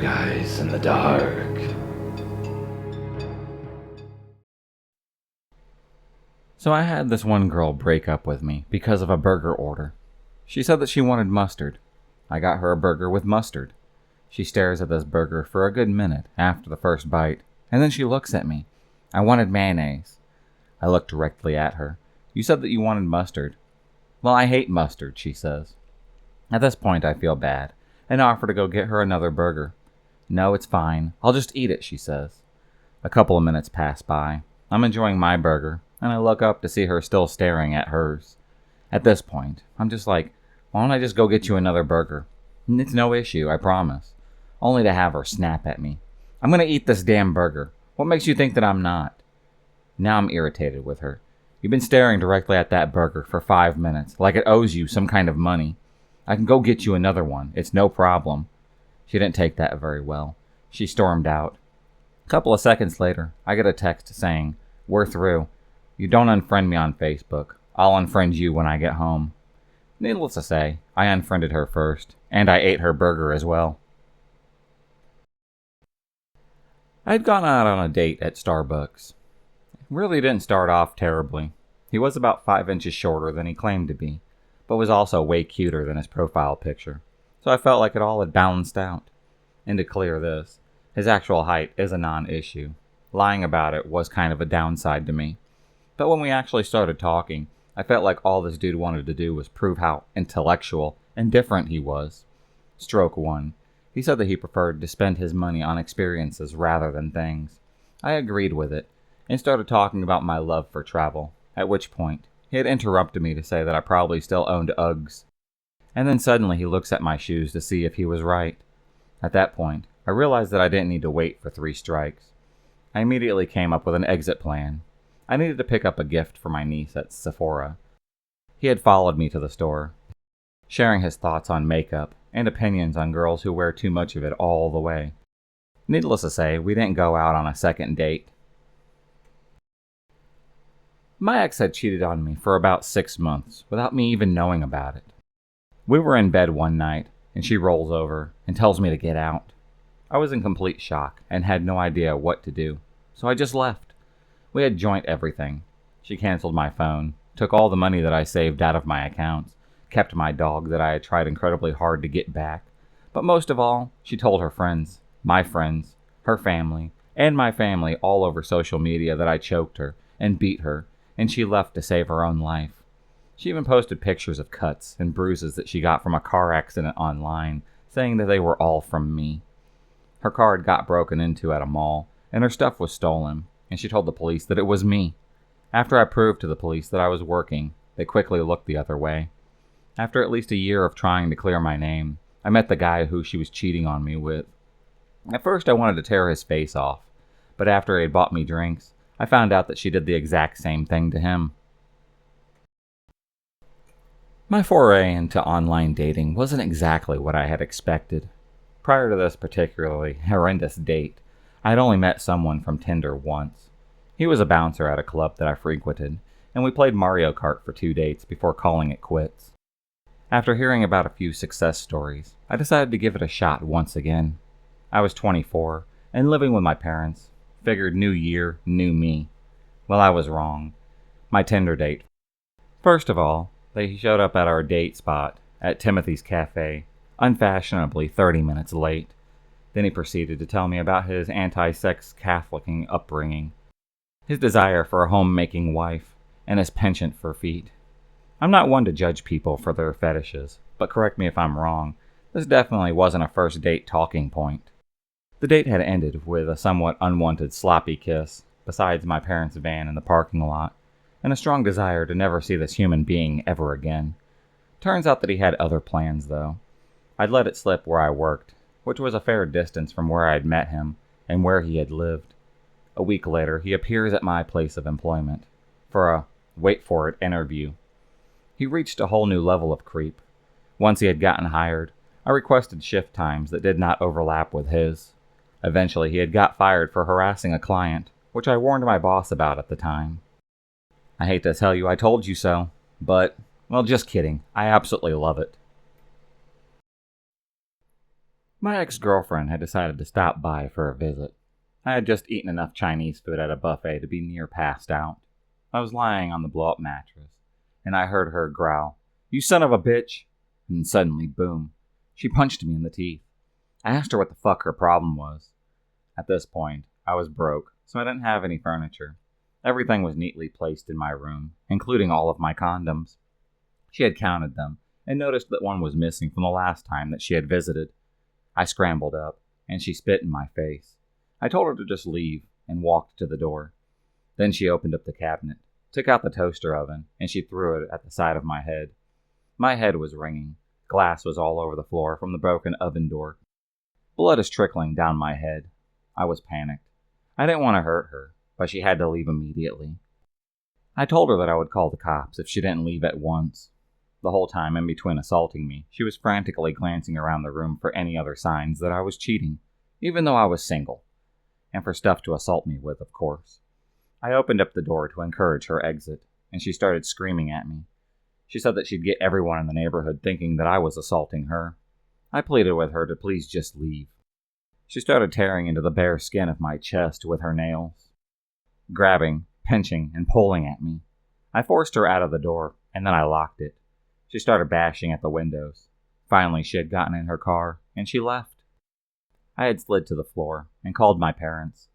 guys in the dark. So I had this one girl break up with me because of a burger order. She said that she wanted mustard. I got her a burger with mustard. She stares at this burger for a good minute after the first bite, and then she looks at me. I wanted mayonnaise. I looked directly at her. You said that you wanted mustard. Well, I hate mustard, she says. At this point, I feel bad and offer to go get her another burger. No, it's fine. I'll just eat it, she says. A couple of minutes pass by. I'm enjoying my burger, and I look up to see her still staring at hers. At this point, I'm just like, why don't I just go get you another burger? It's no issue, I promise. Only to have her snap at me. I'm gonna eat this damn burger. What makes you think that I'm not? Now I'm irritated with her. You've been staring directly at that burger for 5 minutes, like it owes you some kind of money. I can go get you another one. It's no problem. She didn't take that very well. She stormed out. A couple of seconds later, I get a text saying, "We're through. You don't unfriend me on Facebook. I'll unfriend you when I get home." Needless to say, I unfriended her first, and I ate her burger as well. I'd gone out on a date at Starbucks. It really didn't start off terribly. He was about 5 inches shorter than he claimed to be, but was also way cuter than his profile picture, so I felt like it all had balanced out. And to clear this, his actual height is a non-issue. Lying about it was kind of a downside to me. But when we actually started talking, I felt like all this dude wanted to do was prove how intellectual and different he was. Stroke 1. He said that he preferred to spend his money on experiences rather than things. I agreed with it, and started talking about my love for travel, at which point he had interrupted me to say that I probably still owned Uggs. And then suddenly he looks at my shoes to see if he was right. At that point, I realized that I didn't need to wait for 3 strikes. I immediately came up with an exit plan. I needed to pick up a gift for my niece at Sephora. He had followed me to the store, sharing his thoughts on makeup and opinions on girls who wear too much of it all the way. Needless to say, we didn't go out on a second date. My ex had cheated on me for about 6 months without me even knowing about it. We were in bed one night, and she rolls over and tells me to get out. I was in complete shock and had no idea what to do, so I just left. We had joint everything. She canceled my phone, took all the money that I saved out of my accounts, kept my dog that I had tried incredibly hard to get back, but most of all, she told her friends, my friends, her family, and my family all over social media that I choked her and beat her, and she left to save her own life. She even posted pictures of cuts and bruises that she got from a car accident online, saying that they were all from me. Her car had got broken into at a mall, and her stuff was stolen, and she told the police that it was me. After I proved to the police that I was working, they quickly looked the other way. After at least a year of trying to clear my name, I met the guy who she was cheating on me with. At first I wanted to tear his face off, but after he had bought me drinks, I found out that she did the exact same thing to him. My foray into online dating wasn't exactly what I had expected. Prior to this particularly horrendous date, I had only met someone from Tinder once. He was a bouncer at a club that I frequented, and we played Mario Kart for 2 dates before calling it quits. After hearing about a few success stories, I decided to give it a shot once again. I was 24 and living with my parents. Figured new year, new me. Well, I was wrong. My Tinder date. First of all, they showed up at our date spot at Timothy's Cafe, unfashionably 30 minutes late. Then he proceeded to tell me about his anti-sex Catholicing upbringing, his desire for a homemaking wife, and his penchant for feet. I'm not one to judge people for their fetishes, but correct me if I'm wrong, this definitely wasn't a first date talking point. The date had ended with a somewhat unwanted sloppy kiss besides my parents' van in the parking lot, and a strong desire to never see this human being ever again. Turns out that he had other plans, though. I'd let it slip where I worked, which was a fair distance from where I'd met him and where he had lived. A week later, he appears at my place of employment for a, wait for it, interview. He reached a whole new level of creep. Once he had gotten hired, I requested shift times that did not overlap with his. Eventually, he had got fired for harassing a client, which I warned my boss about at the time. I hate to tell you I told you so, but, well, just kidding. I absolutely love it. My ex-girlfriend had decided to stop by for a visit. I had just eaten enough Chinese food at a buffet to be near passed out. I was lying on the blow-up mattress, and I heard her growl, "You son of a bitch!" And suddenly, boom, she punched me in the teeth. I asked her what the fuck her problem was. At this point, I was broke, so I didn't have any furniture. Everything was neatly placed in my room, including all of my condoms. She had counted them, and noticed that one was missing from the last time that she had visited. I scrambled up, and she spit in my face. I told her to just leave, and walked to the door. Then she opened up the cabinet, took out the toaster oven, and she threw it at the side of my head. My head was ringing. Glass was all over the floor from the broken oven door. Blood is trickling down my head. I was panicked. I didn't want to hurt her, but she had to leave immediately. I told her that I would call the cops if she didn't leave at once. The whole time in between assaulting me, she was frantically glancing around the room for any other signs that I was cheating, even though I was single. And for stuff to assault me with, of course. I opened up the door to encourage her exit, and she started screaming at me. She said that she'd get everyone in the neighborhood thinking that I was assaulting her. I pleaded with her to please just leave. She started tearing into the bare skin of my chest with her nails, grabbing, pinching, and pulling at me. I forced her out of the door, and then I locked it. She started bashing at the windows. Finally, she had gotten in her car, and she left. I had slid to the floor and called my parents.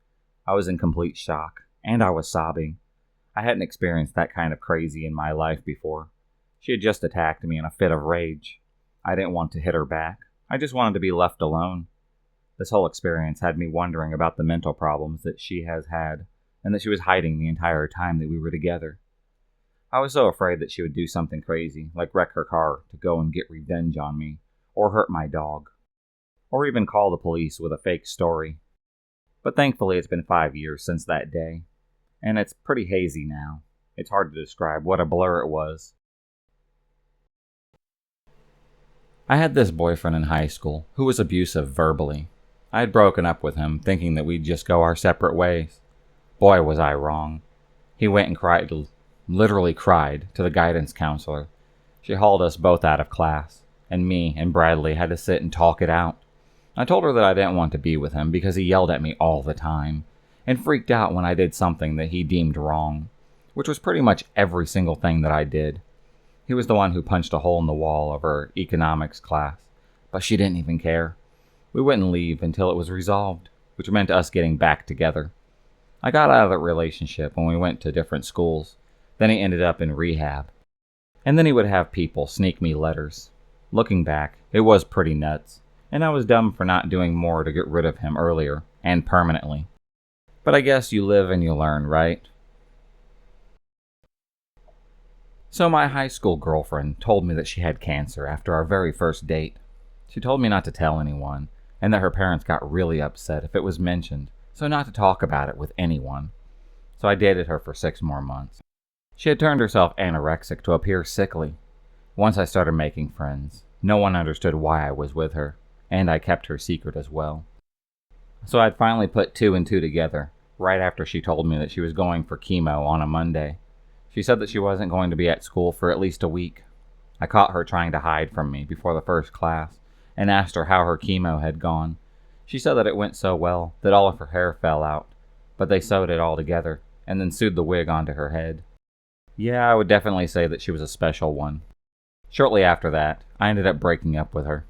I was in complete shock, and I was sobbing. I hadn't experienced that kind of crazy in my life before. She had just attacked me in a fit of rage. I didn't want to hit her back. I just wanted to be left alone. This whole experience had me wondering about the mental problems that she has had, and that she was hiding the entire time that we were together. I was so afraid that she would do something crazy, like wreck her car to go and get revenge on me, or hurt my dog, or even call the police with a fake story. But thankfully it's been 5 years since that day, and it's pretty hazy now. It's hard to describe what a blur it was. I had this boyfriend in high school who was abusive verbally. I had broken up with him thinking that we'd just go our separate ways. Boy, was I wrong. He went and literally cried to the guidance counselor. She hauled us both out of class, and me and Bradley had to sit and talk it out. I told her that I didn't want to be with him because he yelled at me all the time, and freaked out when I did something that he deemed wrong, which was pretty much every single thing that I did. He was the one who punched a hole in the wall of her economics class, but she didn't even care. We wouldn't leave until it was resolved, which meant us getting back together. I got out of the relationship when we went to different schools. Then he ended up in rehab. And then he would have people sneak me letters. Looking back, it was pretty nuts, and I was dumb for not doing more to get rid of him earlier, and permanently. But I guess you live and you learn, right? So my high school girlfriend told me that she had cancer after our very first date. She told me not to tell anyone, and that her parents got really upset if it was mentioned, so not to talk about it with anyone. So I dated her for 6 more months. She had turned herself anorexic to appear sickly. Once I started making friends, no one understood why I was with her, and I kept her secret as well. So I'd finally put 2 and 2 together, right after she told me that she was going for chemo on a Monday. She said that she wasn't going to be at school for at least a week. I caught her trying to hide from me before the first class, and asked her how her chemo had gone. She said that it went so well that all of her hair fell out, but they sewed it all together, and then sewed the wig onto her head. Yeah, I would definitely say that she was a special one. Shortly after that, I ended up breaking up with her.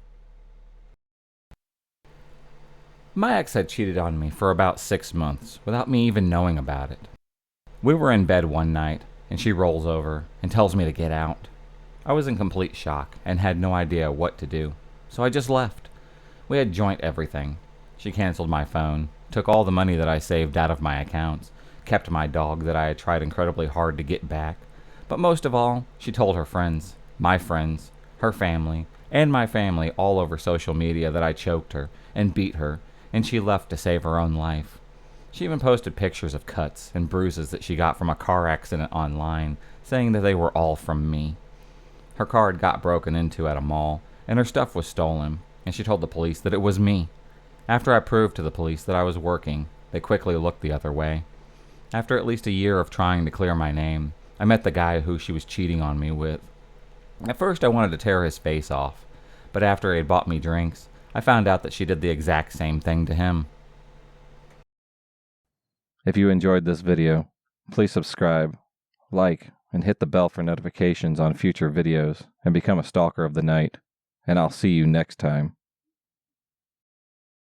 My ex had cheated on me for about 6 months without me even knowing about it. We were in bed one night, and she rolls over and tells me to get out. I was in complete shock and had no idea what to do, so I just left. We had joint everything. She canceled my phone, took all the money that I saved out of my accounts, kept my dog that I had tried incredibly hard to get back, but most of all, she told her friends, my friends, her family, and my family all over social media that I choked her and beat her, and she left to save her own life. She even posted pictures of cuts and bruises that she got from a car accident online, saying that they were all from me. Her car had got broken into at a mall, and her stuff was stolen, and she told the police that it was me. After I proved to the police that I was working, they quickly looked the other way. After at least a year of trying to clear my name, I met the guy who she was cheating on me with. At first I wanted to tear his face off, but after he had bought me drinks, I found out that she did the exact same thing to him. If you enjoyed this video, please subscribe, like, and hit the bell for notifications on future videos, and become a stalker of the night. And I'll see you next time.